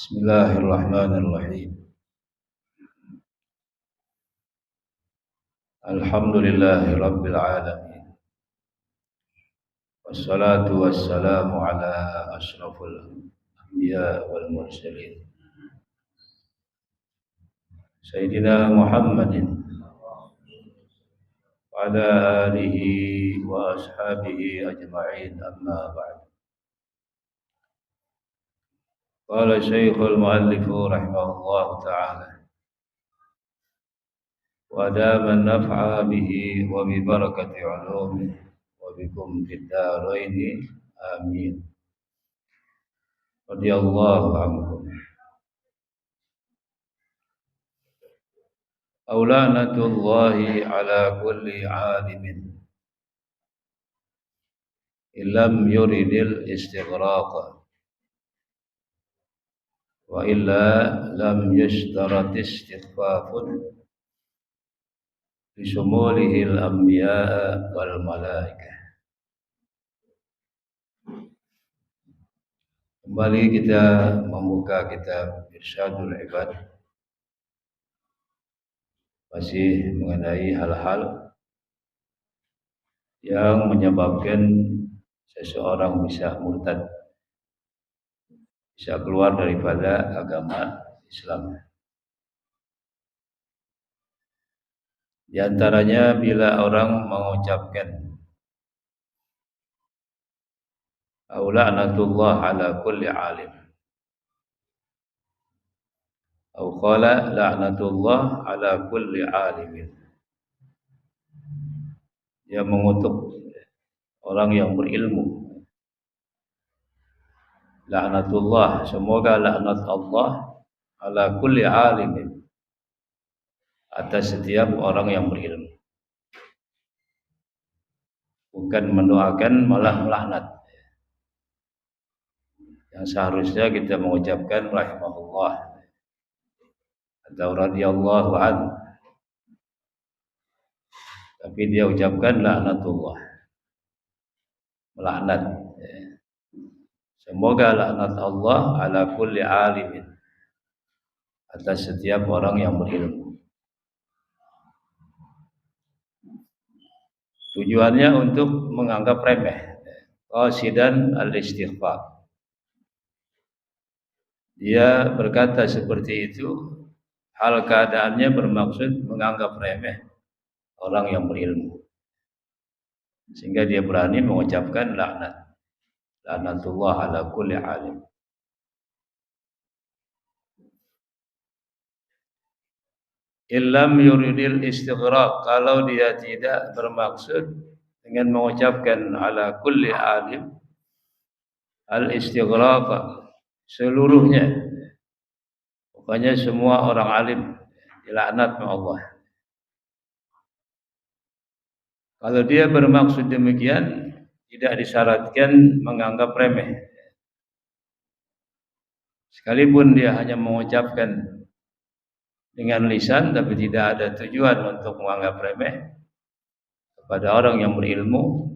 Bismillahirrahmanirrahim. Alhamdulillahi rabbil alamin. Wassalatu wassalamu ala asyrafil anbiya wal mursalin. Sayyidina Muhammadin wa ala alihi wa ashabihi ajma'in, amma ba'd. Qala Syekhul Mu'allif rahimahullahu ta'ala wa dama naf'a bihi wa bi barakati 'ulumihi wa bikum fid dharain amin. Radhiyallahu ankum. Aulanatullahi ala kulli 'alimin illam yuridil istighraq wa illa lam yashtarat istighfafun bisumulihil anbiya wal malaikah. Kembali kita membuka kitab Irsyadul Ibad, masih mengenai hal-hal yang menyebabkan seseorang bisa murtad, bisa keluar daripada agama Islam. Di antaranya bila orang mengucapkan la'natullah ala kulli alim, atau qala la'natullah ala kulli alimin. Dia mengutuk orang yang berilmu. La'natullah, semoga laknat Allah ala kulli alimin, atas setiap orang yang berilmu. Bukan mendoakan, malah melaknat. Yang seharusnya kita mengucapkan rahimahullah atau radhiyallahu anhu, tapi dia ucapkan laknatullah, melaknat. Semoga laknat Allah ala kulli alimin, atas setiap orang yang berilmu. Tujuannya untuk menganggap remeh, qasidan al-istighfar. Dia berkata seperti itu, hal keadaannya bermaksud menganggap remeh orang yang berilmu, sehingga dia berani mengucapkan laknat. Laknatullah ala kulli alim. Illam yuridil istighraq, kalau dia tidak bermaksud dengan mengucapkan ala kulli alim al istighraq, seluruhnya, pokoknya semua orang alim dilaknat oleh Allah. Kalau dia bermaksud demikian, tidak disyaratkan menganggap remeh. Sekalipun dia hanya mengucapkan dengan lisan, tapi tidak ada tujuan untuk menganggap remeh kepada orang yang berilmu.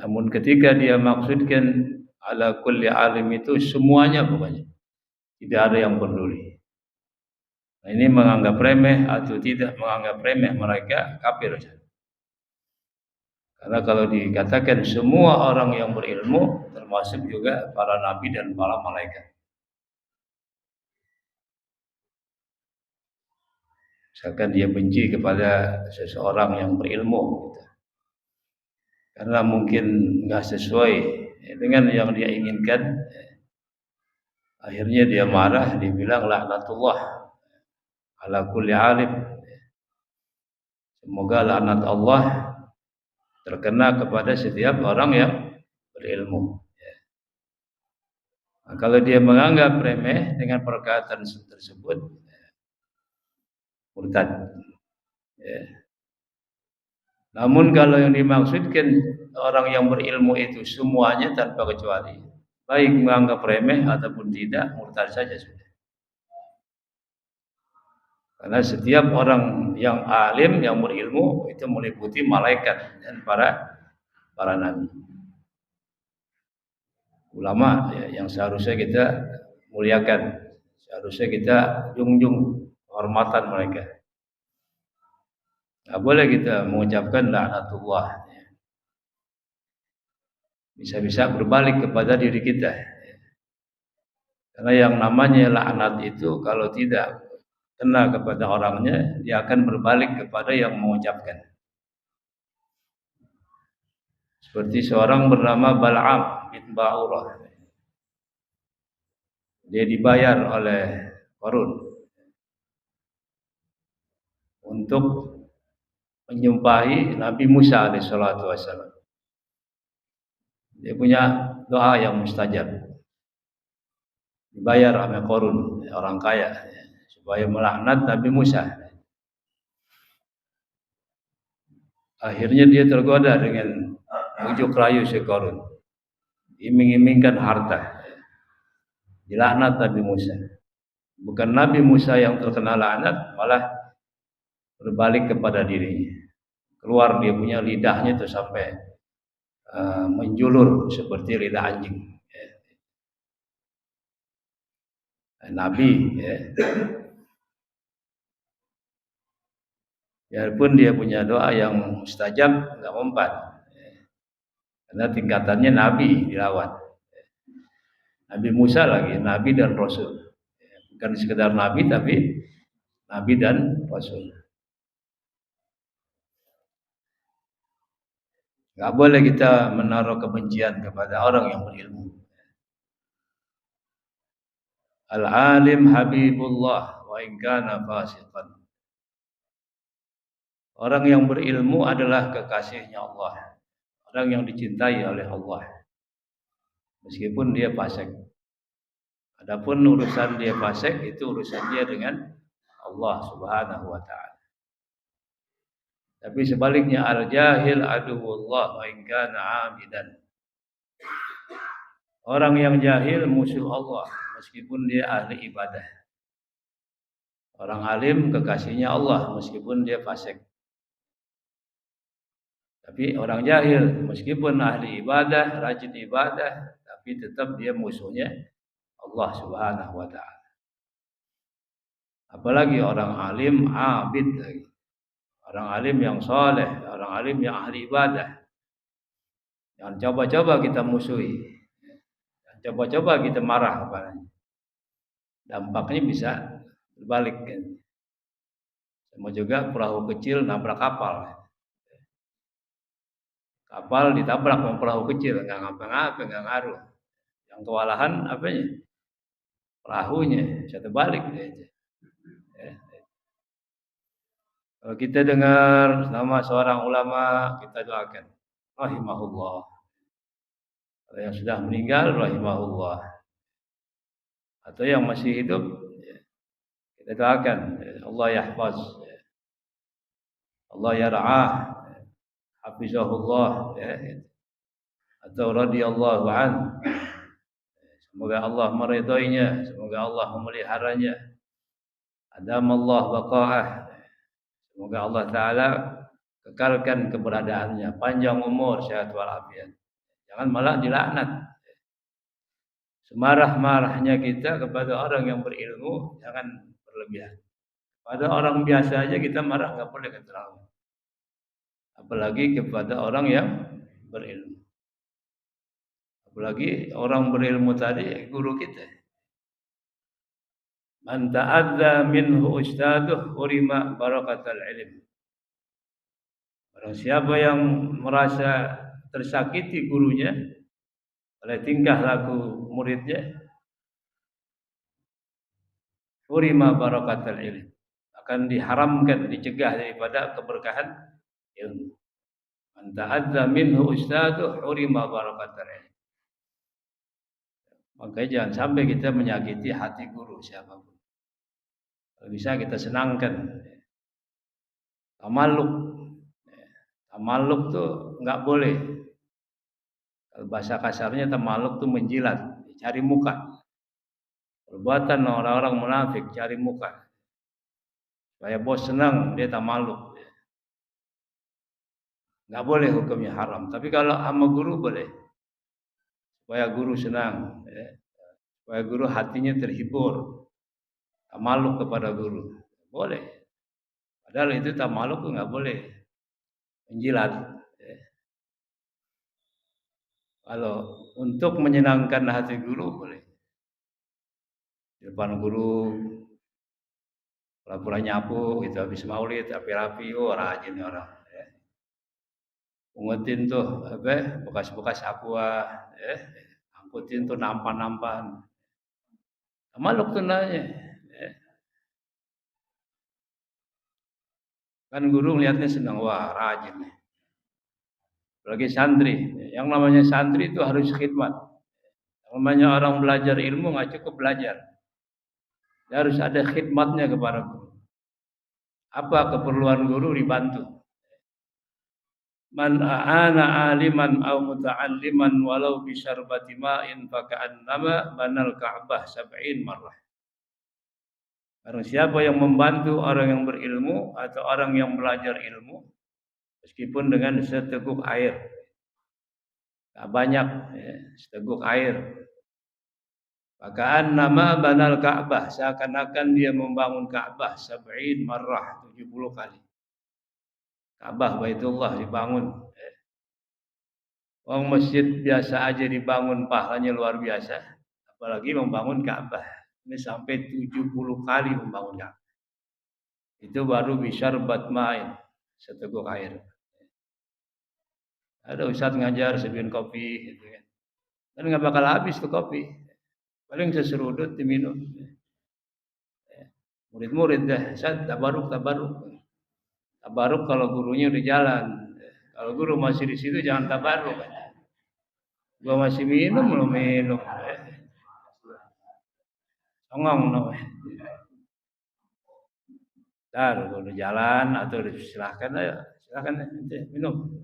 Namun ketika dia maksudkan ala kulli alim, itu semuanya, pokoknya tidak ada yang peduli. Nah, ini menganggap remeh atau tidak menganggap remeh, mereka kafir. Karena kalau dikatakan semua orang yang berilmu, termasuk juga para nabi dan para malaikat. Misalkan dia benci kepada seseorang yang berilmu, gitu, karena mungkin nggak sesuai dengan yang dia inginkan, akhirnya dia marah, dia bilang laknatullah ala kulli alim, semoga laknat Allah terkena kepada setiap orang yang berilmu. Nah, kalau dia menganggap remeh dengan perkataan tersebut, murtad. Namun kalau yang dimaksudkan orang yang berilmu itu semuanya tanpa kecuali, baik menganggap remeh ataupun tidak, murtad saja sudah. Karena setiap orang yang alim, yang berilmu, itu meliputi malaikat dan para nabi, ulama, ya, yang seharusnya kita muliakan. Seharusnya kita junjung kehormatan mereka. Nggak boleh kita mengucapkan laknatullah. Bisa-bisa berbalik kepada diri kita. Karena yang namanya laknat itu kalau tidak kena kepada orangnya, dia akan berbalik kepada yang mengucapkan. Seperti seorang bernama Bal'am bin Ba'urah. Dia dibayar oleh Qarun untuk menyumpahi Nabi Musa alaihissalatu wassalam. Dia punya doa yang mustajab. Dibayar oleh Qarun, orang kaya, supaya melaknat Nabi Musa. Akhirnya dia tergoda dengan bujuk rayu si Qarun. Iming-imingkan harta. Dilaknat Nabi Musa. Bukan Nabi Musa yang terkena laknat, malah berbalik kepada dirinya. Keluar dia punya lidahnya itu sampai menjulur seperti lidah anjing. Nabi, ya. Biarpun dia punya doa yang mustajab, nggak mempan. Karena tingkatannya Nabi dilawan. Nabi Musa lagi, Nabi dan Rasul. Bukan sekedar Nabi, tapi Nabi dan Rasul. Nggak boleh kita menaruh kebencian kepada orang yang berilmu. Al-alim habibullah wa in kana fasiqan. Orang yang berilmu adalah kekasihnya Allah. Orang yang dicintai oleh Allah. Meskipun dia fasik. Adapun urusan dia fasik itu urusan dia dengan Allah Subhanahu wa taala. Tapi sebaliknya al-jahil aduwwullah wa in kana 'abidan. Orang yang jahil musuh Allah meskipun dia ahli ibadah. Orang alim kekasihnya Allah meskipun dia fasik. Tapi orang jahil meskipun ahli ibadah, rajin ibadah, tapi tetap dia musuhnya Allah Subhanahu wa taala. Apalagi orang alim abid lagi. Orang alim yang soleh, orang alim yang ahli ibadah. Jangan coba-coba kita musuhi. Jangan coba-coba kita marah kepadanya. Dampaknya bisa berbalik kan. Sama juga perahu kecil nabrak kapal. Kapal ditabrak sama perahu kecil, nggak ngapa-ngapa, nggak ngaruh. Yang kewalahan apanya? Perahunya, bisa terbalik dia. Kalau kita dengar nama seorang ulama, kita doakan rahimahullah. Kalau yang sudah meninggal, rahimahullah. Atau yang masih hidup, kita doakan Allah yahfaz, Allah yar'ah, hafizahullah, atau radhiyallahu an. Semoga Allah meridainya, semoga Allah memeliharanya. Adamallah baqa'ah. Semoga Allah Ta'ala kekalkan keberadaannya, panjang umur, sehat walafiat. Jangan malah dilaknat. Semarah-marahnya kita kepada orang yang berilmu, jangan berlebihan. Pada orang biasa aja kita marah, nggak boleh keterlaluan. Apalagi kepada orang yang berilmu. Apalagi orang berilmu tadi guru kita. Man ta'adza minhu ustaduh hurima barakatal ilm. Barang siapa yang merasa tersakiti gurunya oleh tingkah laku muridnya, hurima barakatal ilm. Akan diharamkan, dicegah daripada keberkahan ilmu. Man ta'adza minhu ustaduh hurima barakatal ilm. Makanya jangan sampai kita menyakiti hati guru siapapun. Kalau bisa kita senangkan. Tamaluk. Tamaluk tuh nggak boleh. Kalau bahasa kasarnya tamaluk tuh menjilat, cari muka. Perbuatan orang-orang munafik cari muka. Supaya bos senang, dia tamaluk. Nggak boleh, hukumnya haram. Tapi kalau sama guru boleh. Supaya guru senang. supaya guru hatinya terhibur, tamaluk kepada guru. Boleh. Padahal itu tamaluk tuh nggak boleh menjilat. Ya. Kalau untuk menyenangkan hati guru boleh. Di depan guru pura-pura nyapu gitu habis maulid rapi-rapi, oh rajin orang. Ya. Pungutin tuh apa bekas-bekas aqua, ya. Angkutin tuh nampan-nampan. Tamaluk tuh namanya. Ya. Kan guru melihatnya senang, wah rajin nih. Apalagi santri. Yang namanya santri itu harus khidmat. Yang namanya orang belajar ilmu nggak cukup belajar. Dia harus ada khidmatnya kepada guru. Apa keperluan guru dibantu. Man a'ana aliman aw muta'alliman walau bi syarbati ma'in fa ka'annama banal ka'bah sab'in marrah. Barang siapa yang membantu orang yang berilmu atau orang yang belajar ilmu meskipun dengan seteguk air. Tak banyak, ya, seteguk air. Fakaan nama banal Ka'bah, seakan-akan dia membangun Ka'bah sab'in marrah, 70 kali. Ka'bah Baitullah dibangun. Orang masjid biasa aja dibangun pahalanya luar biasa, apalagi membangun Ka'bah. Ini sampai 70 kali membangun Ka'bah. Itu baru bisyarbat ma'in, seteguk air. Ada ustaz ngajar sebian kopi gitu kan. Kan enggak bakal habis tuh kopi. Paling seserudut diminum. Murid-murid dah, Ustaz tabaruk. Tabaruk kalau gurunya udah jalan. Kalau guru masih di situ jangan tabaruk. Gua masih minum belum minum. Songong namanya. Ntar kalau udah jalan atau silahkan ayo, silahkan nanti minum.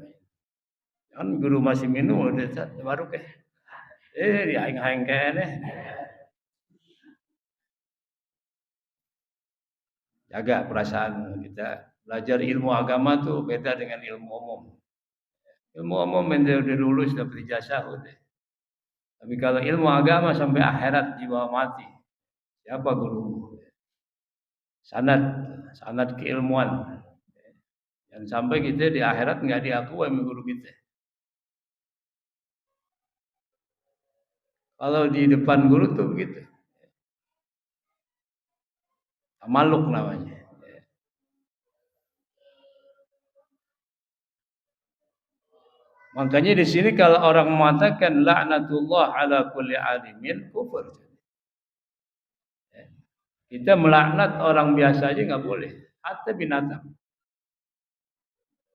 Kan guru masih minum udah tabaruk ya. Diaing-aing kene. Jaga perasaan kita. Belajar ilmu agama tuh beda dengan ilmu umum. Ilmu umum yang udah lulus dapat ijazah udah. Tapi kalau ilmu agama sampai akhirat jiwa mati, siapa gurumu? Sanad keilmuan. Dan sampai kita di akhirat nggak diakui sama guru kita. Kalau di depan guru tuh begitu. Tamaluk namanya. Makanya di sini kalau orang mengatakan laknatullah ala kulli alimin kufur. Kita melaknat orang biasa aja nggak boleh, hatta binatang.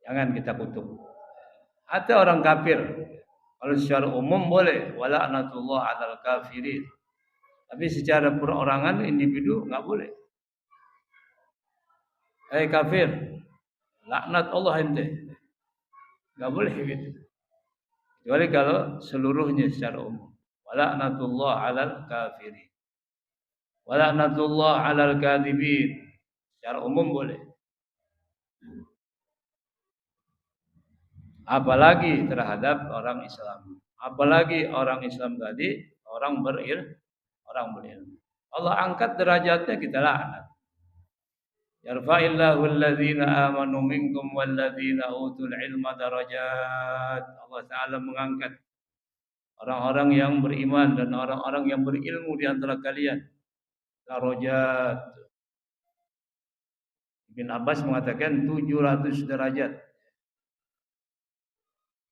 Jangan kita kutuk. Hatta orang kafir. Kalau secara umum boleh, walaknatullah alal kafirin. Tapi secara perorangan individu nggak boleh. Kafir, laknat Allah ente. Nggak boleh gitu. Kecuali kalau seluruhnya secara umum. Walaknatullah alal kafirin. Walaknatullah alal kadhibin. Secara umum boleh. Apalagi terhadap orang Islam. Apalagi orang Islam tadi orang berilmu. Allah angkat derajatnya kita laknat. Yarfa'illahu alladhina amanu minkum walladhina utul ilma darajat. Allah Ta'ala mengangkat orang-orang yang beriman dan orang-orang yang berilmu di antara kalian. Darajat. Ibn Abbas mengatakan 700 derajat.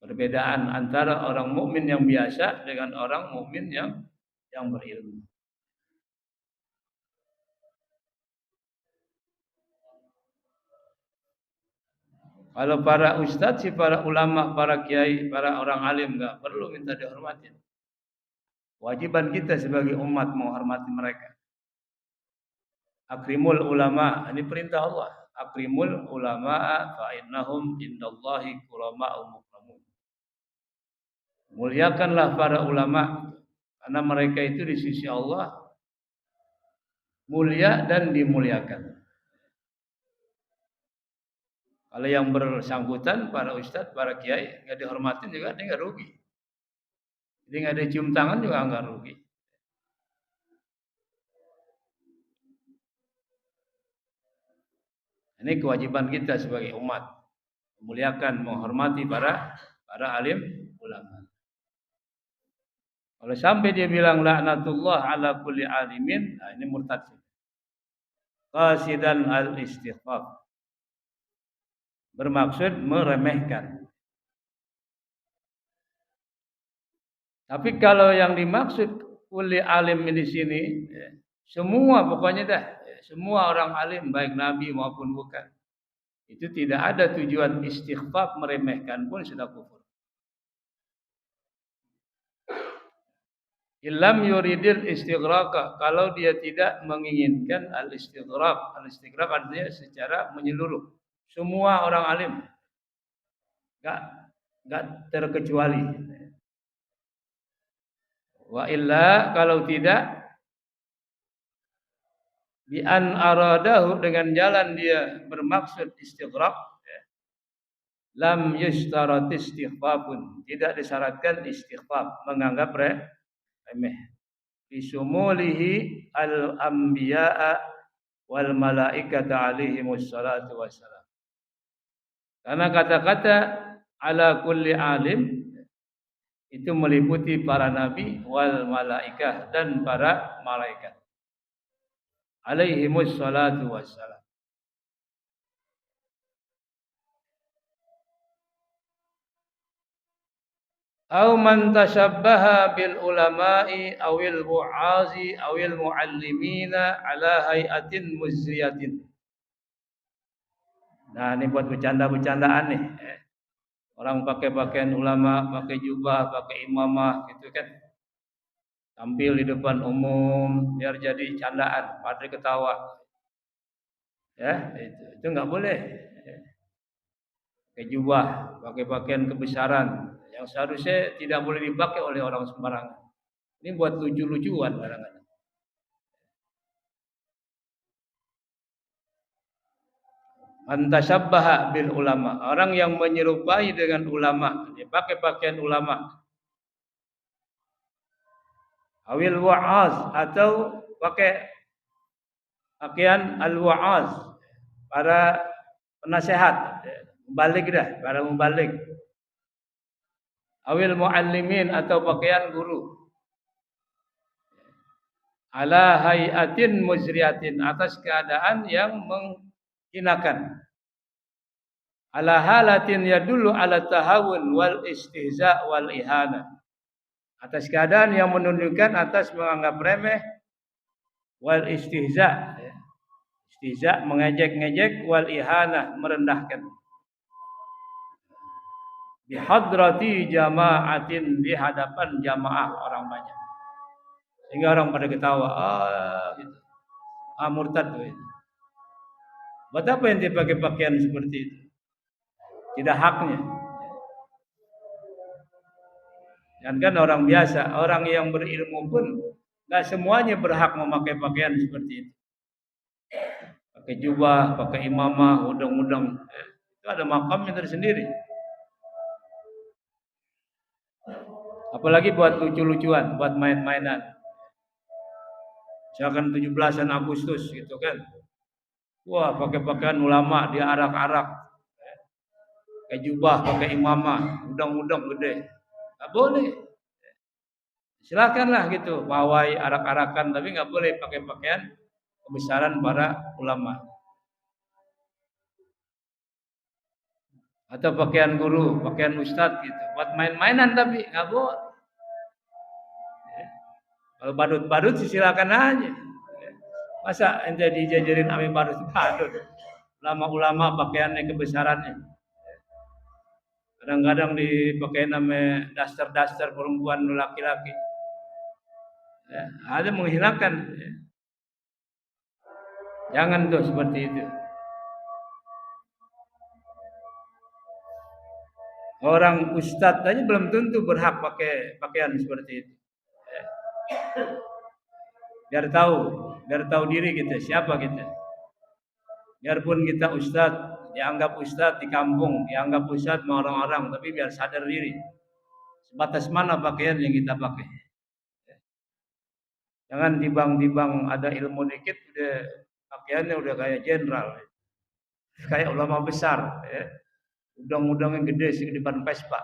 Perbedaan antara orang mukmin yang biasa dengan orang mukmin yang berilmu. Kalau para ustadz, para ulama, para kiai, para orang alim enggak perlu minta dihormati. Wajiban kita sebagai umat menghormati mereka. Akrimul ulama, ini perintah Allah. Akrimul ulama fa innahum indallahi kurama'u mukramun. Muliakanlah para ulama karena mereka itu di sisi Allah mulia dan dimuliakan. Kalau yang bersangkutan para ustadz, para kiai nggak dihormatin juga dia nggak rugi. Jadi nggak ada cium tangan juga nggak rugi. Ini kewajiban kita sebagai umat, memuliakan, menghormati para alim ulama. Kalau sampai dia bilang laknatullah ala kulli alimin, nah ini murtad. Qasidan al-istighfar, bermaksud meremehkan. Tapi kalau yang dimaksud kulli alim di sini, semua pokoknya dah, semua orang alim baik nabi maupun bukan. Itu tidak ada tujuan istighfar meremehkan pun sudah kufur. Illam yuridil istighraq, kalau dia tidak menginginkan al-istighraq. Al-istighraq artinya secara menyeluruh. Semua orang alim. Enggak terkecuali. Wa illa kalau tidak bi an aradahu, dengan jalan dia bermaksud istighraq, lam yushtarat istighfafun, tidak disyaratkan istighfaf, menganggap remeh. Bisumulihi al-anbiya'a wal malaikata alaihimus salatu wassalam. Karena kata-kata ala kulli alim itu meliputi para nabi wal malaikah dan para malaikat alaihimus salatu wassalam. Au man tashabbaha bil ulama'i awil mu'azi awil muallimina ala hayatin muzriyatin. Nah, ini buat bercanda-bercandaan nih. Orang pakai pakaian ulama, pakai jubah, pakai imamah gitu kan. Tampil di depan umum biar jadi candaan, pada ketawa. Ya, itu enggak boleh. Pakai jubah, pakai pakaian kebesaran yang seharusnya tidak boleh dipakai oleh orang sembarangan. Ini buat lucu-lucuan kadang-kadang. Antasabbaha bil ulama, orang yang menyerupai dengan ulama, dia pakai pakaian ulama. Awil wa'az, atau pakai pakaian al-wa'az, para penasehat, mubalik dah, para mubalik. Awil muallimin, atau pakaian guru. Ala hayatin muzriyatin, atas keadaan yang menghinakan. Ala halatin yadullu ala tahawun wal istihza wal ihana, atas keadaan yang menunjukkan atas menganggap remeh, wal istihza, istihza mengejek-ngejek, wal ihana merendahkan. Di hadrati jamaatin, di hadapan jamaah orang banyak, sehingga orang pada ketawa, gitu. Murtad tuh. Buat apa yang dia pakai pakaian seperti itu? Tidak haknya. Dan kan orang biasa, orang yang berilmu pun enggak semuanya berhak memakai pakaian seperti itu. Pakai jubah, pakai imamah, udang-udang, itu ada makamnya tersendiri. Apalagi buat lucu-lucuan, buat main-mainan. Misalkan 17-an Agustus gitu kan. Wah, pakai pakaian ulama, dia arak-arak. Pakai jubah, pakai imamah, udang-udang gede. Enggak boleh. Silakanlah gitu, pawai arak-arakan, tapi enggak boleh pakai pakaian kebesaran para ulama. Atau pakaian guru, pakaian ustadz gitu. Buat main-mainan tapi enggak boleh. Kalau badut-badut silakan aja. Masa ente dijajarin ame badut-badut? Ulama-ulama pakaiannya kebesarannya. Kadang-kadang dipakai nama daster-daster perempuan laki-laki. Ya, ada menghilangkan. Ya. Jangan tuh seperti itu. Orang ustadz aja belum tentu berhak pakai pakaian seperti itu. Ya. Biar tahu diri kita, siapa kita. Biarpun kita ustadz, dianggap ustadz di kampung, dianggap ustadz sama orang-orang, tapi biar sadar diri. Sebatas mana pakaian yang kita pakai. Jangan timbang-timbang ada ilmu dikit, udah pakaiannya udah kayak jenderal. Kayak ulama besar, ya. Udang-udang yang gede segede ban Vespa,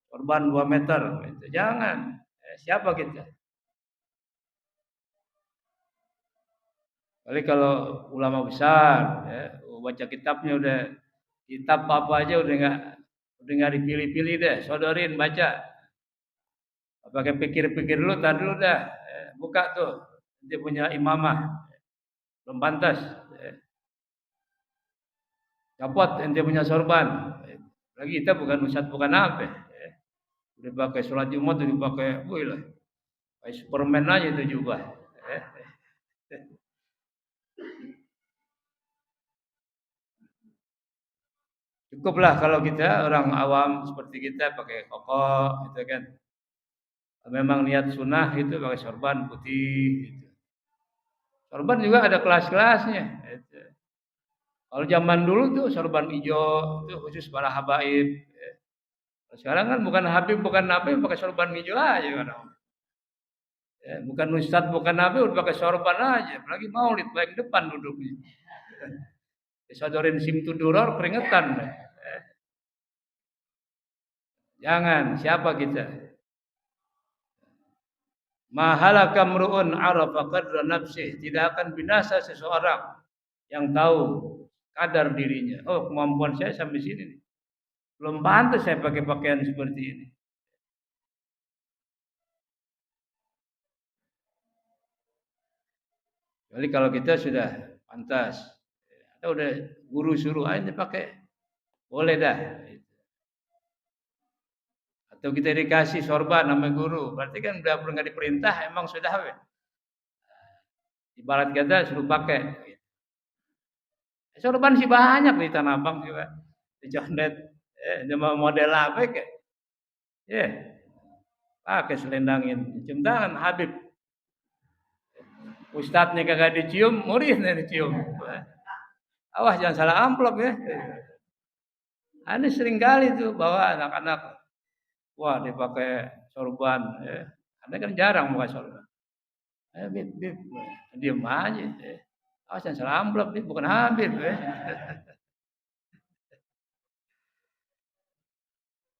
korban 2 meter, gitu. Jangan. Siapa kita? Kali kalau ulama besar, ya, baca kitabnya udah kitab apa aja udah nggak dipilih-pilih deh, sodorin baca. Pakai pikir-pikir dulu, tadi dulu dah. Buka tuh, dia punya imamah, belum pantas. Copot ente punya sorban. Lagi kita bukan ustaz bukan apa. Udah pakai sholat Jumat udah pakai, wih lah, kayak Superman aja itu jubah. Cukuplah kalau kita orang awam seperti kita pakai koko, gitu kan. Memang niat sunnah itu pakai sorban putih. Gitu. Sorban juga ada kelas-kelasnya. Gitu. Kalau zaman dulu tuh sorban hijau itu khusus para habaib. Sekarang kan bukan habib bukan nabi pakai sorban hijau aja kan. Ya, bukan ustadz bukan nabi udah pakai sorban aja. Apalagi maulid paling depan duduknya. Disodorin sim tuduror keringetan. Jangan, siapa kita? Mahalaka mru'un arafa qadra nafsih. Tidak akan binasa seseorang yang tahu kadar dirinya. Oh, kemampuan saya sampai sini nih. Belum pantas saya pakai pakaian seperti ini. Jadi kalau kita sudah pantas, atau udah guru suruh aja pakai, boleh dah. Atau kita dikasih sorban sama guru, berarti kan udah nggak diperintah, emang sudah. Ibarat kata suruh pakai. Sorban sih banyak di Tanah Abang juga. Di Condet, cuma model apa kayak? Ya, pakai selendangin, cium tangan Habib. Ustadznya kagak dicium, muridnya dicium. Awas jangan salah amplop ya. Ini sering kali tuh bawa anak-anak, wah dipakai sorban. Ya. Anda kan jarang pakai sorban. Bib, bib, diem aja. Awas jangan salah amplop nih, bukan Habib ya.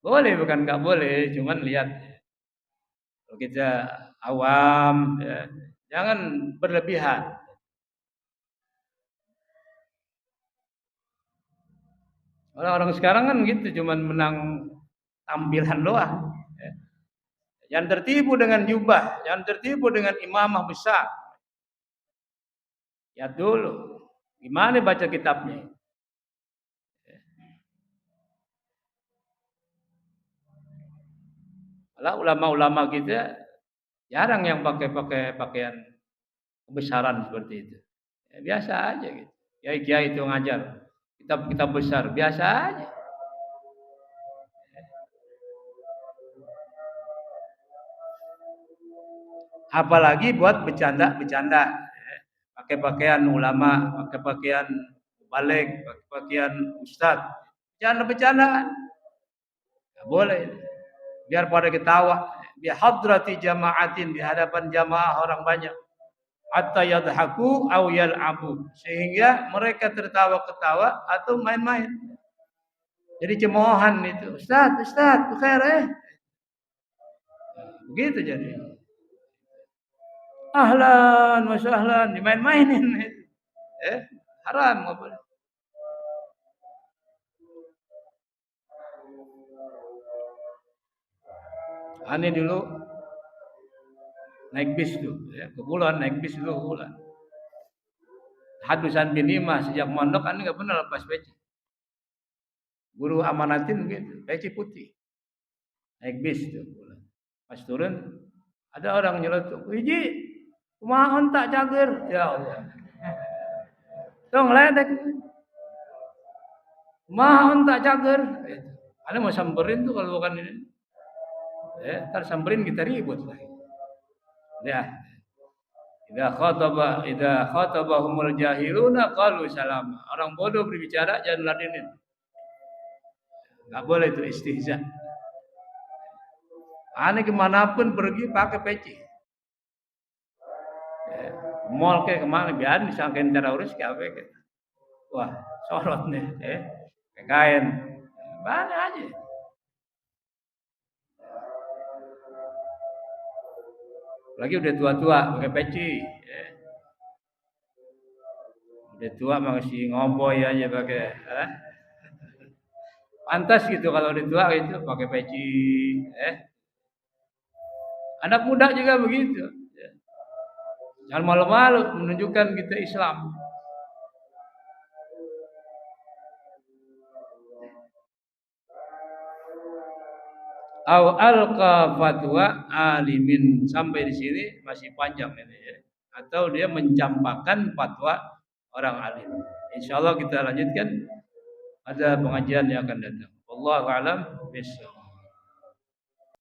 Boleh bukan nggak boleh, cuman lihat kalau kita awam, ya, jangan berlebihan. Orang-orang sekarang kan gitu, cuman menang tampilan doang. Ya. Jangan tertipu dengan jubah, jangan tertipu dengan imamah besar. Ya dulu, gimana baca kitabnya? Kalau ulama-ulama kita jarang yang pakai pakaian kebesaran seperti itu. Ya, biasa aja gitu. Kiai-kiai itu ngajar kitab-kitab besar, biasa aja. Apalagi buat bercanda-bercanda. Pakai pakaian ulama, pakai pakaian balik, pakai pakaian ustad. Bercanda-bercandaan. Nggak boleh. Biar pada ketawa. Biar hadrati jamaatin di hadapan jamaah orang banyak. Hatta yadhaku aw yal'abu. Sehingga mereka tertawa-ketawa atau main-main. Jadi cemoohan itu. Ustaz, Ustaz, khair Begitu jadi. Ahlan, masya ahlan, dimain-mainin. Haram nggak boleh. Aneh dulu naik bis tuh, ya, ke Bulan naik bis dulu ke Bulan. Hadusan bin Imah sejak mondok aneh nggak pernah lepas peci. Guru amanatin gitu, peci putih. Naik bis tuh Bulan. Pas turun ada orang nyeletuk, "Wiji, kumaha tak cager?" Ya Allah. Tong ledek. Kumaha tak cager? Aneh mau samperin tuh kalau bukan ini. Ntar samperin kita ribut lagi. Ya, idza khatabahumul jahiluna qalu salama. Orang bodoh berbicara jangan ladenin. Enggak boleh itu istihza. Aneh kemanapun pergi pakai peci. Mall kayak kemana biar disangkain teroris kayak apa kayak. wah sorot nih, kain, mana aja. Lagi udah tua-tua pakai peci, udah tua masih ngomboy aja pakai, pantas gitu kalau udah tua itu pakai peci, anak muda juga begitu. Jangan malu-malu menunjukkan kita Islam. Au alqa fatwa alimin, sampai di sini masih panjang ini ya. Atau dia mencampakkan fatwa orang alim. Insyaallah kita lanjutkan ada pengajian yang akan datang. Wallahu a'lam bishawab.